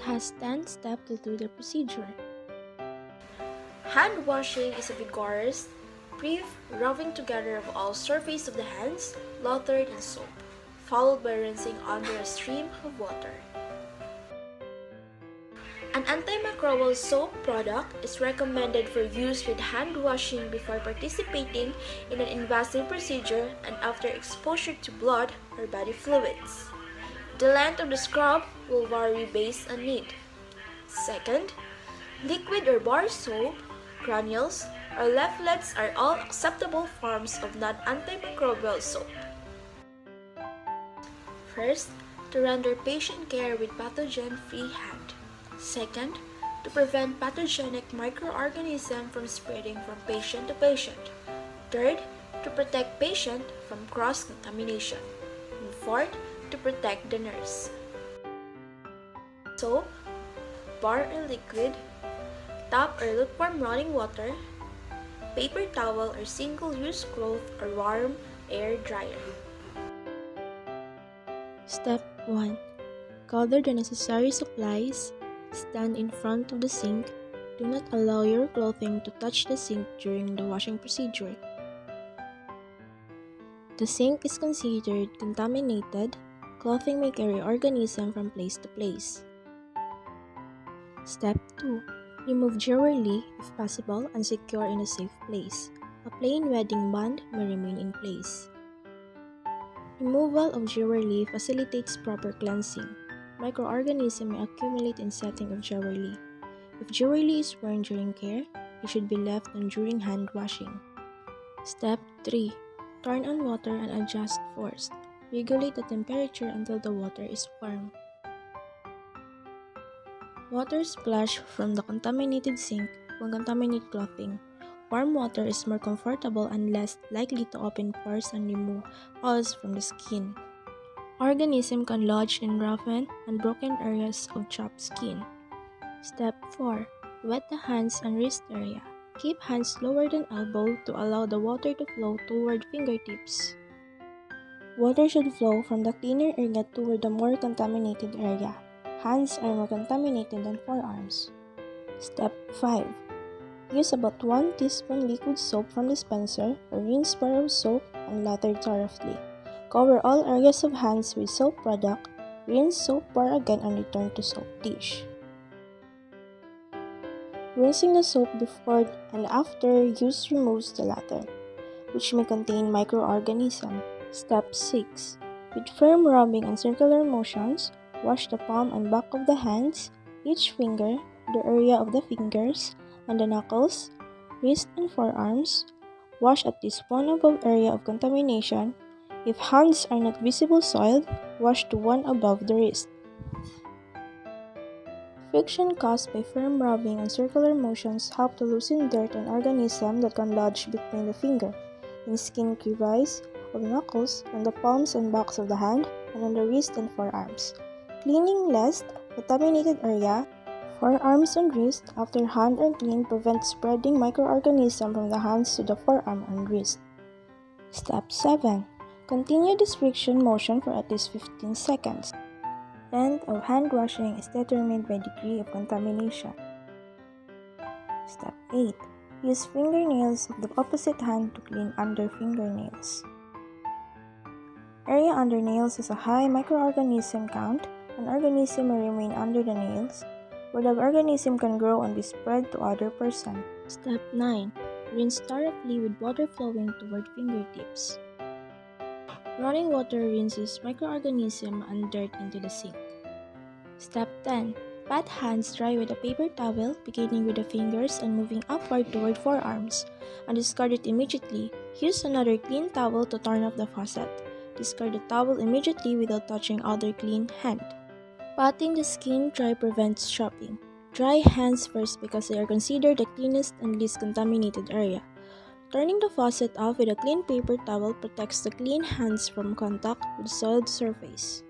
has 10 steps to do the procedure. Hand washing is a vigorous, brief rubbing together of all surface of the hands, lathered in soap, followed by rinsing under a stream of water. An antimicrobial soap product is recommended for use with hand washing before participating in an invasive procedure and after exposure to blood or body fluids. The length of the scrub will vary based on need. Second, liquid or bar soap, granules, or leaflets are all acceptable forms of non-antimicrobial soap. First, to render patient care with pathogen-free hand. Second, to prevent pathogenic microorganisms from spreading from patient to patient. Third, to protect patient from cross-contamination. And fourth, to protect the nurse. Soap, bar or liquid, tap or lukewarm running water, paper towel or single-use cloth or warm air dryer. Step 1. Gather the necessary supplies. Stand in front of the sink. Do not allow your clothing to touch the sink during the washing procedure. The sink is considered contaminated. Clothing may carry organisms from place to place. Step 2. Remove jewelry if possible and secure in a safe place. A plain wedding band may remain in place. Removal of jewelry facilitates proper cleansing. Microorganisms may accumulate in setting of jewelry. If jewelry is worn during care, it should be left on during hand washing. Step 3. Turn on water and adjust force. Regulate the temperature until the water is warm. Water splashed from the contaminated sink will contaminate clothing. Warm water is more comfortable and less likely to open pores and remove oils from the skin. Organisms can lodge in roughened and broken areas of chapped skin. Step 4. Wet the hands and wrist area. Keep hands lower than elbow to allow the water to flow toward fingertips. Water should flow from the cleaner area toward the more contaminated area. Hands are more contaminated than forearms. Step 5. Use about 1 teaspoon liquid soap from dispenser or rinse bar of soap and lather thoroughly. Cover all areas of hands with soap product, rinse soap bar again and return to soap dish. Rinsing the soap before and after use removes the latter, which may contain microorganisms. Step 6. With firm rubbing and circular motions, wash the palm and back of the hands, each finger, the area of the fingers, and the knuckles, wrist and forearms. Wash at least one above area of contamination. If hands are not visible soiled, wash to one above the wrist. Friction caused by firm rubbing and circular motions help to loosen dirt and organisms that can lodge between the finger, in skin crevices of the knuckles, on the palms and backs of the hand, and on the wrist and forearms. Cleaning less contaminated area, forearms and wrist after hand are cleaned prevents spreading microorganisms from the hands to the forearm and wrist. Step 7. Continue this friction motion for at least 15 seconds. Length of hand washing is determined by degree of contamination. Step 8. Use fingernails of the opposite hand to clean under fingernails. Area under nails has a high microorganism count. An organism may remain under the nails, where the organism can grow and be spread to other person. Step 9. Rinse thoroughly with water flowing toward fingertips. Running water rinses microorganisms and dirt into the sink. Step 10. Pat hands dry with a paper towel, beginning with the fingers and moving upward toward forearms, and discard it immediately. Use another clean towel to turn off the faucet. Discard the towel immediately without touching other clean hand. Patting the skin dry prevents chapping. Dry hands first because they are considered the cleanest and least contaminated area. Turning the faucet off with a clean paper towel protects the clean hands from contact with soiled surface.